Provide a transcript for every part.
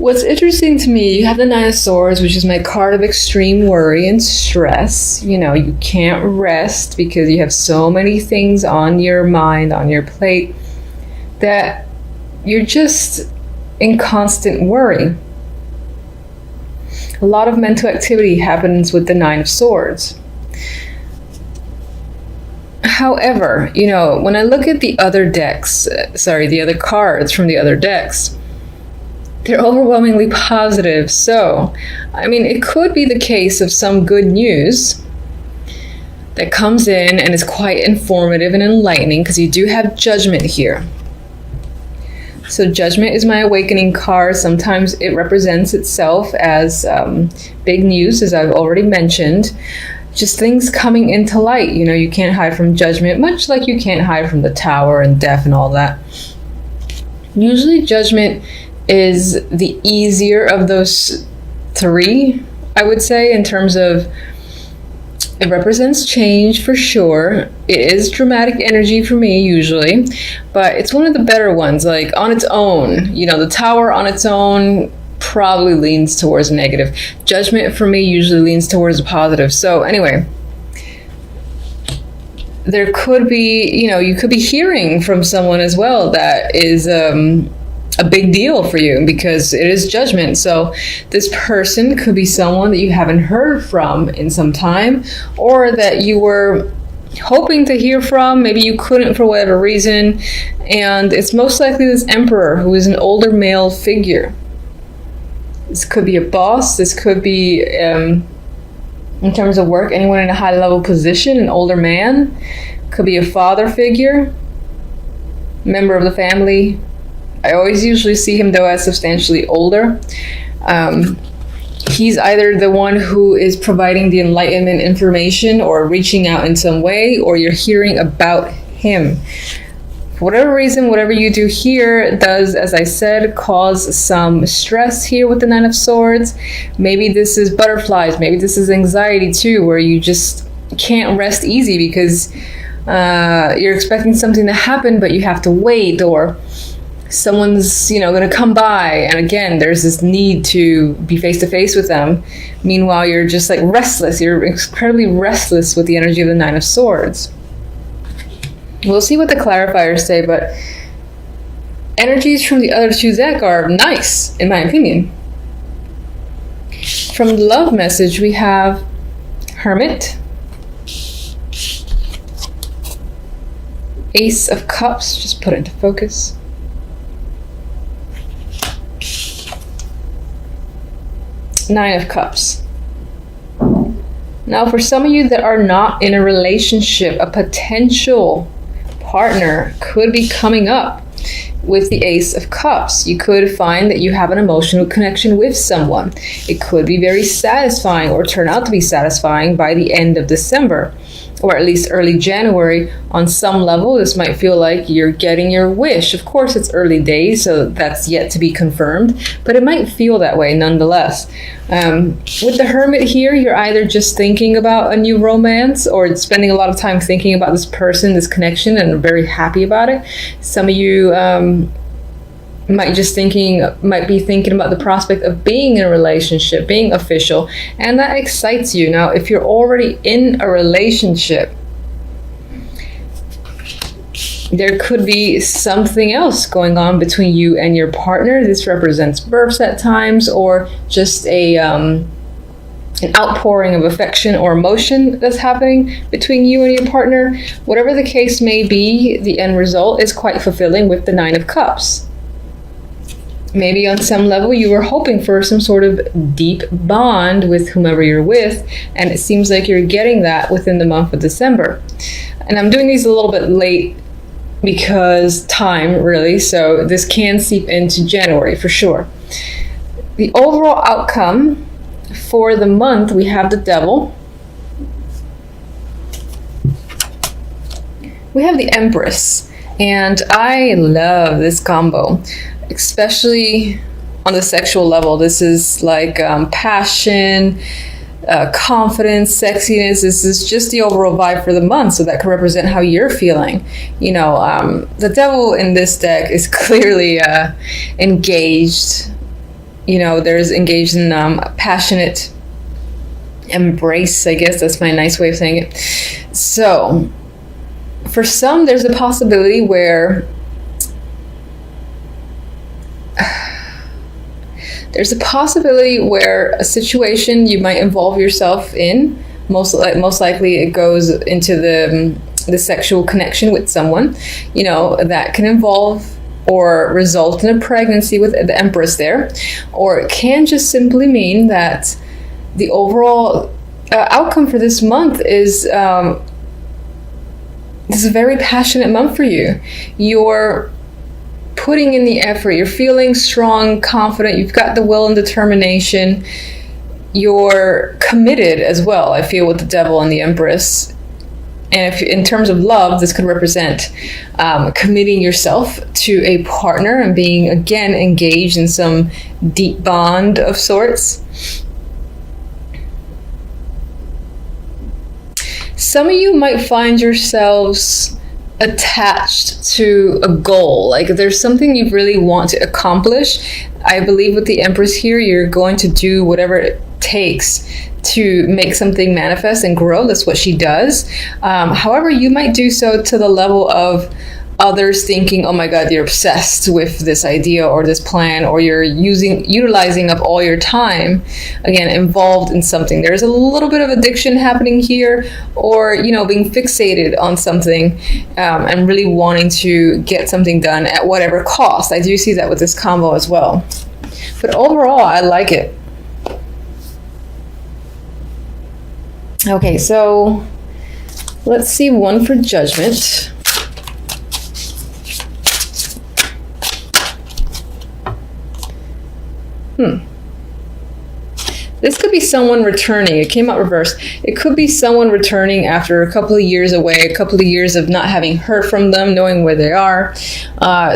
What's interesting to me, you have the Nine of Swords, which is my card of extreme worry and stress. You know, you can't rest because you have so many things on your mind, on your plate, that you're just in constant worry. A lot of mental activity happens with the Nine of Swords. However, you know, when I look at the other decks, the other cards from the other decks, they're overwhelmingly positive. So, I mean, it could be the case of some good news that comes in and is quite informative and enlightening, because you do have Judgment here. So Judgment is my awakening card. Sometimes it represents itself as big news, as I've already mentioned. Just things coming into light. You know, you can't hide from Judgment, much like you can't hide from the Tower and death and all that. Usually Judgment is the easier of those three, I would say, in terms of it represents change for sure. It is dramatic energy for me usually, but it's one of the better ones. Like on its own, you know, the Tower on its own probably leans towards negative. Judgment for me usually leans towards positive. So anyway, there could be, you know, you could be hearing from someone as well that is a big deal for you, because it is Judgment. So this person could be someone that you haven't heard from in some time, or that you were hoping to hear from. Maybe you couldn't for whatever reason. And it's most likely this Emperor, who is an older male figure. This could be a boss. This could be, in terms of work, anyone in a high level position, an older man. Could be a father figure, member of the family. I always usually see him, though, as substantially older. He's either the one who is providing the enlightenment information or reaching out in some way, or you're hearing about him. For whatever reason, whatever you do here does, as I said, cause some stress here with the Nine of Swords. Maybe this is butterflies. Maybe this is anxiety, too, where you just can't rest easy because you're expecting something to happen, but you have to wait, or someone's, you know, going to come by, and again, there's this need to be face to face with them. Meanwhile, you're just like restless. You're incredibly restless with the energy of the Nine of Swords. We'll see what the clarifiers say, but energies from the other two decks are nice, in my opinion. From the love message, we have Hermit, Ace of Cups, just put it into focus, Nine of Cups. Now, for some of you that are not in a relationship, a potential partner could be coming up with the Ace of Cups. You could find that you have an emotional connection with someone. It could be very satisfying, or turn out to be satisfying by the end of December, or at least early January. On some level, this might feel like you're getting your wish. Of course, it's early days, so that's yet to be confirmed, but it might feel that way nonetheless. With the Hermit here, you're either just thinking about a new romance, or spending a lot of time thinking about this person, this connection, and are very happy about it. Some of you might be thinking about the prospect of being in a relationship, being official, and that excites you. Now, if you're already in a relationship, there could be something else going on between you and your partner. This represents births at times, or just an outpouring of affection or emotion that's happening between you and your partner. Whatever the case may be, the end result is quite fulfilling with the Nine of Cups. Maybe on some level you were hoping for some sort of deep bond with whomever you're with, and it seems like you're getting that within the month of December. And I'm doing these a little bit late because time, really, so this can seep into January for sure. The overall outcome for the month, we have the Devil. We have the Empress, and I love this combo, especially on the sexual level. This is like passion, confidence, sexiness. This is just the overall vibe for the month, so that can represent how you're feeling. You know, the Devil in this deck is clearly engaged. there's engaged in passionate embrace. I guess that's my nice way of saying it. So for some, there's a possibility where a situation you might involve yourself in, most likely it goes into the sexual connection with someone, that can involve or result in a pregnancy with the Empress there, or it can just simply mean that the overall outcome for this month is this is a very passionate month for you. You're putting in the effort, you're feeling strong, confident, you've got the will and determination, you're committed as well, I feel, with the Devil and the Empress. And if in terms of love, this could represent committing yourself to a partner and being, again, engaged in some deep bond of sorts. Some of you might find yourselves attached to a goal, like there's something you really want to accomplish. I believe with the Empress here, you're going to do whatever it takes to make something manifest and grow. That's what she does. However, you might do so to the level of others thinking, oh my God, you're obsessed with this idea or this plan, or you're utilizing up all your time, again, involved in something. There's a little bit of addiction happening here, or, being fixated on something and really wanting to get something done at whatever cost. I do see that with this combo as well. But overall, I like it. Okay, so let's see one for Judgment. This could be someone returning. It came out reversed. It could be someone returning after a couple of years away, a couple of years of not having heard from them, knowing where they are.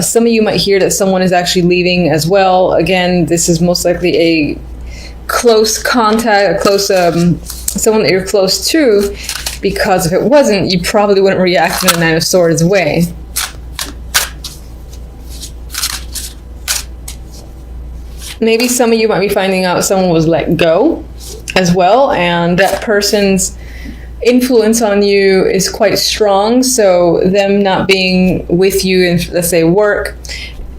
Some of you might hear that someone is actually leaving as well. Again, this is most likely a close contact, someone that you're close to, because if it wasn't, you probably wouldn't react in the Nine of Swords way. Maybe some of you might be finding out someone was let go as well, and that person's influence on you is quite strong, so them not being with you in, let's say, work,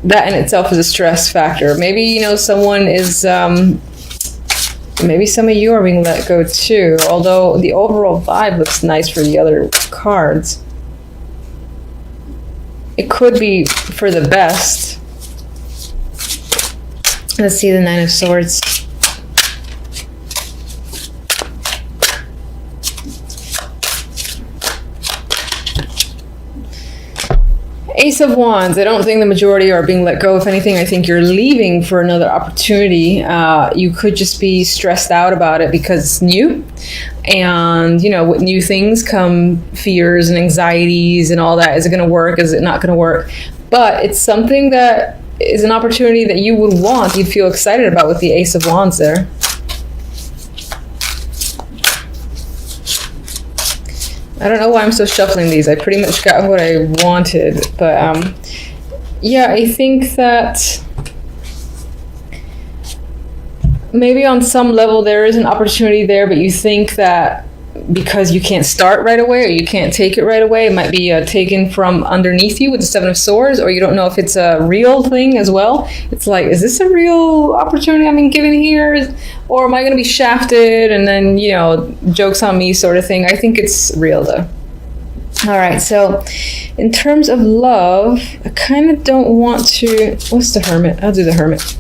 that in itself is a stress factor. Maybe, someone is, maybe some of you are being let go too, although the overall vibe looks nice for the other cards. It could be for the best. Let's see the Nine of Swords. Ace of Wands. I don't think the majority are being let go. If anything, I think you're leaving for another opportunity. You could just be stressed out about it because it's new. And, with new things come fears and anxieties and all that. Is it going to work? Is it not going to work? But it's something that is an opportunity that you would want, you'd feel excited about with the Ace of Wands there. I don't know why I'm still shuffling these. I pretty much got what I wanted. But yeah, I think that maybe on some level there is an opportunity there, but you think that because you can't start right away or you can't take it right away, it might be taken from underneath you with the Seven of Swords, or you don't know if it's a real thing as well. It's like, is this a real opportunity I'm being given here? Or am I going to be shafted and then, joke's on me sort of thing? I think it's real though. All right, so in terms of love, I kind of don't want to... What's the Hermit? I'll do the Hermit.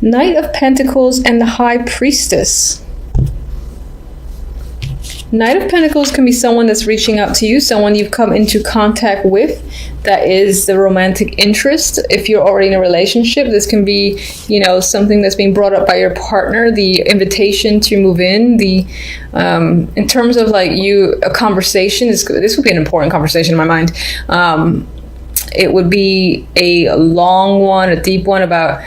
Knight of Pentacles and the High Priestess. Knight of Pentacles can be someone that's reaching out to you, someone you've come into contact with. That is the romantic interest. If you're already in a relationship, this can be, something that's being brought up by your partner, the invitation to move in, in terms of a conversation, this would be an important conversation in my mind. It would be a long one, a deep one about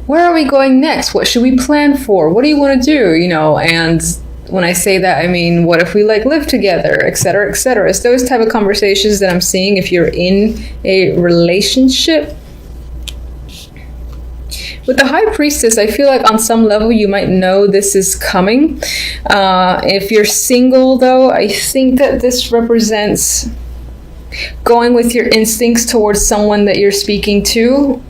where are we going next? What should we plan for? What do you want to do? And when I say that, I mean, what if we live together, et cetera, et cetera. It's those type of conversations that I'm seeing if you're in a relationship. With the High Priestess, I feel like on some level you might know this is coming. If you're single, though, I think that this represents going with your instincts towards someone that you're speaking to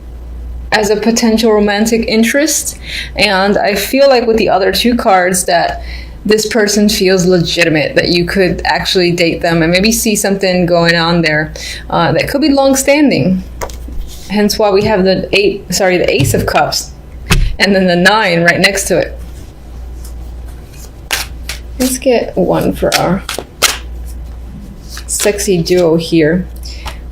as a potential romantic interest. And I feel like with the other two cards that this person feels legitimate, that you could actually date them and maybe see something going on there that could be long-standing. Hence why we have the Ace of Cups and then the 9 right next to it. Let's get one for our sexy duo here.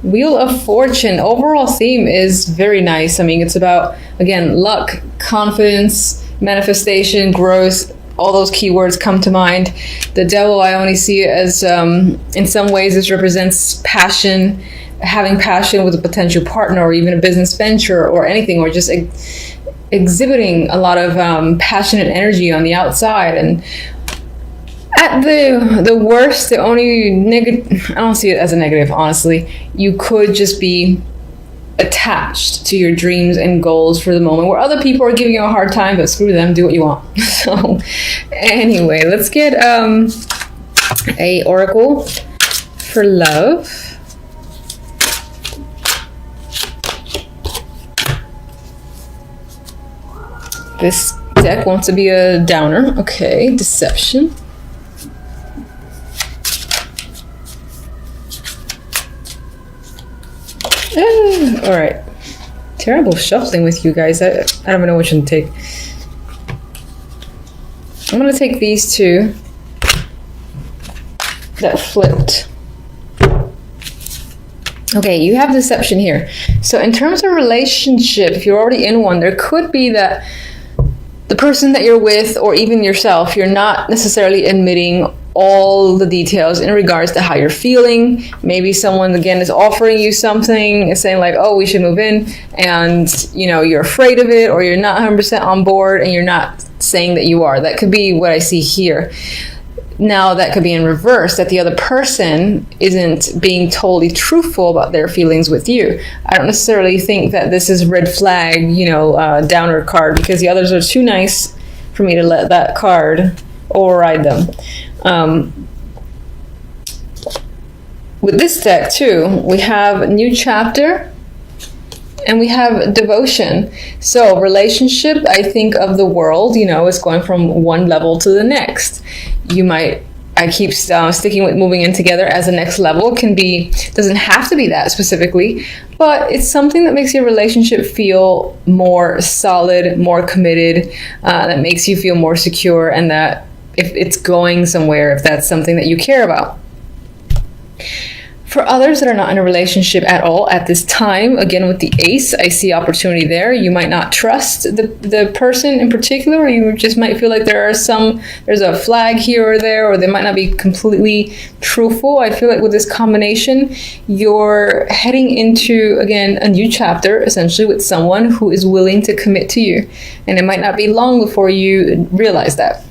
Wheel of Fortune. Overall theme is very nice. I mean, it's about, again, luck, confidence, manifestation, growth. All those keywords come to mind. The Devil, I only see it as, in some ways, this represents passion, having passion with a potential partner or even a business venture or anything, or just exhibiting a lot of passionate energy on the outside. And at the worst, the only negative, I don't see it as a negative, honestly. You could just be attached to your dreams and goals for the moment, where other people are giving you a hard time, but screw them, do what you want. So anyway, let's get a oracle for love. This deck wants to be a downer. Okay, deception. All right. Terrible shuffling with you guys. I don't even know which one to take. I'm going to take these two that flipped. Okay, you have deception here. So in terms of relationship, if you're already in one, there could be that the person that you're with, or even yourself, you're not necessarily admitting all the details in regards to how you're feeling. Maybe someone, again, is offering you something, is saying like, oh, we should move in, and you're afraid of it, or you're not 100% on board, and you're not saying that you are. That could be what I see here. Now, that could be in reverse, that the other person isn't being totally truthful about their feelings with you. I don't necessarily think that this is red flag, downer card, because the others are too nice for me to let that card override them. With this deck, too, we have a new chapter and we have devotion. So relationship, I think of the world, is going from one level to the next. I keep sticking with moving in together as the next level. Doesn't have to be that specifically, but it's something that makes your relationship feel more solid, more committed, that makes you feel more secure, and that if it's going somewhere, if that's something that you care about. For others that are not in a relationship at all at this time, again with the Ace, I see opportunity there. You might not trust the person in particular, or you just might feel like there's a flag here or there, or they might not be completely truthful. I feel like with this combination, you're heading into, again, a new chapter, essentially, with someone who is willing to commit to you. And it might not be long before you realize that.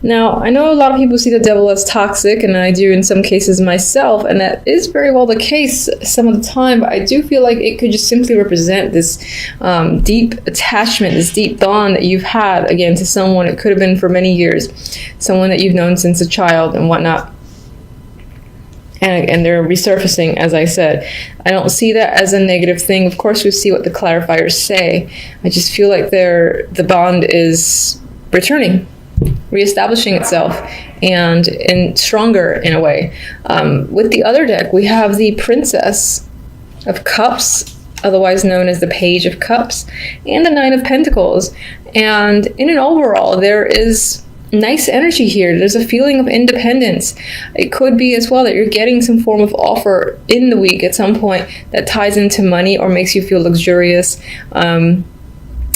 Now, I know a lot of people see the Devil as toxic, and I do in some cases myself, and that is very well the case some of the time, but I do feel like it could just simply represent this deep attachment, this deep bond that you've had, again, to someone. It could have been for many years, someone that you've known since a child and whatnot. And they're resurfacing, as I said. I don't see that as a negative thing. Of course, we see what the clarifiers say. I just feel like the bond is returning, reestablishing itself, and stronger in a way. With the other deck, we have the Princess of Cups, otherwise known as the Page of Cups, and the Nine of Pentacles. And in an overall, there is nice energy here. There's a feeling of independence. It could be as well that you're getting some form of offer in the week at some point that ties into money or makes you feel luxurious,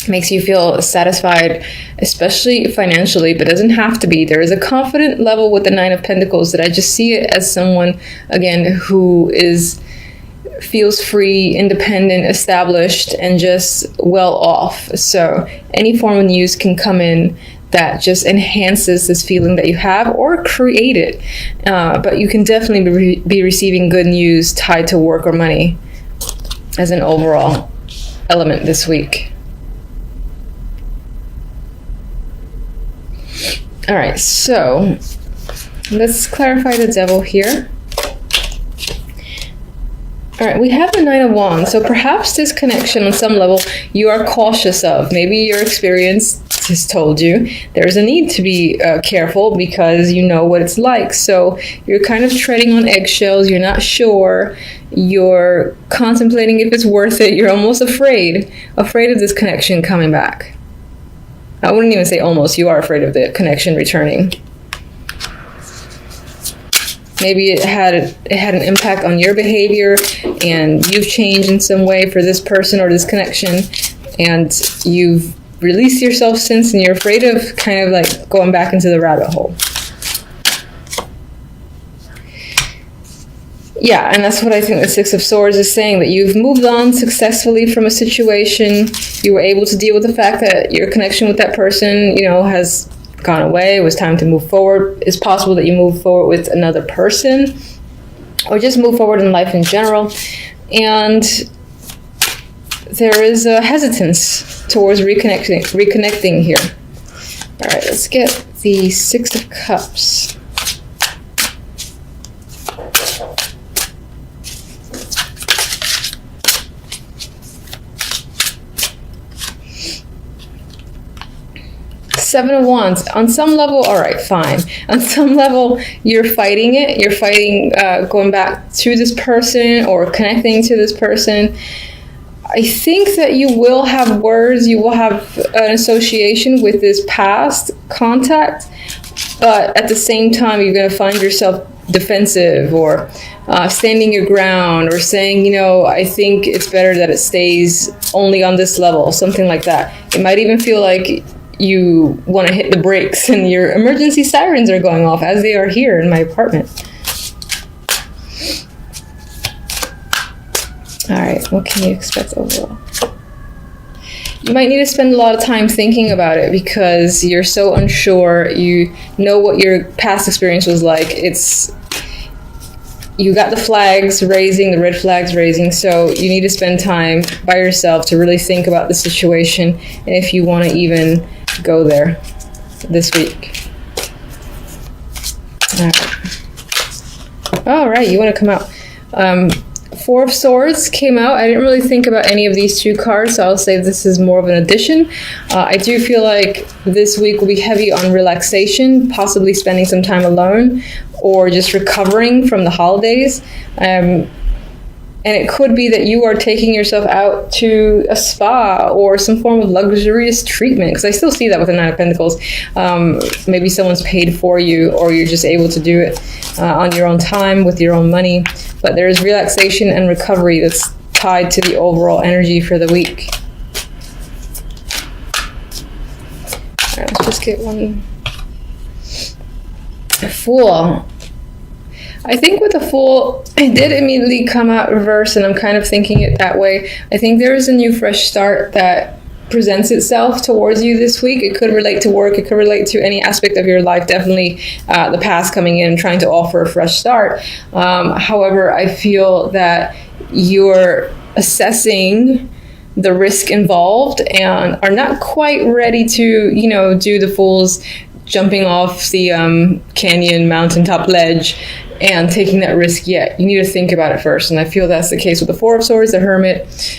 makes you feel satisfied, especially financially, but doesn't have to be. There is a confident level with the Nine of Pentacles that I just see it as someone, again, who is feels free, independent, established, and just well off. So any form of news can come in that just enhances this feeling that you have, or create it. But you can definitely be receiving good news tied to work or money as an overall element this week. All right, so let's clarify the devil here. All right, we have the Nine of Wands. So perhaps this connection on some level you are cautious of. Maybe your experience has told you there's a need to be careful because you know what it's like. So you're kind of treading on eggshells. You're not sure. You're contemplating if it's worth it. You're almost afraid of this connection coming back. I wouldn't even say almost. You are afraid of the connection returning. Maybe it had an impact on your behavior, and you've changed in some way for this person or this connection, and you've released yourself since, and you're afraid of kind of like going back into the rabbit hole. Yeah, and that's what I think the Six of Swords is saying, that you've moved on successfully from a situation. You were able to deal with the fact that your connection with that person, has gone away. It was time to move forward. It's possible that you move forward with another person, or just move forward in life in general. And there is a hesitance towards reconnecting here. All right, let's get the Six of Cups. Seven of Wands. On some level, all right, fine. On some level, you're fighting it. You're fighting going back to this person or connecting to this person. I think that you will have words. You will have an association with this past contact. But at the same time, you're going to find yourself defensive, or standing your ground, or saying, I think it's better that it stays only on this level, something like that. It might even feel like you want to hit the brakes and your emergency sirens are going off, as they are here in my apartment. All right, what can you expect overall? You might need to spend a lot of time thinking about it because you're so unsure. You know what your past experience was like. You got the flags raising, the red flags raising, so you need to spend time by yourself to really think about the situation, and if you want to even go there this week. All right, you want to come out. Four of Swords came out. I didn't really think about any of these two cards, so I'll say this is more of an addition. I do feel like this week will be heavy on relaxation, possibly spending some time alone, or just recovering from the holidays. And it could be that you are taking yourself out to a spa or some form of luxurious treatment, because I still see that with the Nine of Pentacles. Maybe someone's paid for you, or you're just able to do it on your own time with your own money. But there is relaxation and recovery that's tied to the overall energy for the week. All right, let's just get one. Fool. I think with the Fool, it did immediately come out reverse, and I'm kind of thinking it that way. I think there is a new fresh start that presents itself towards you this week. It could relate to work. It could relate to any aspect of your life. Definitely the past coming in, trying to offer a fresh start. However, I feel that you're assessing the risk involved and are not quite ready to, do the Fool's jumping off the canyon mountaintop ledge and taking that risk yet. You need to think about it first. And I feel that's the case with the Four of Swords, the Hermit,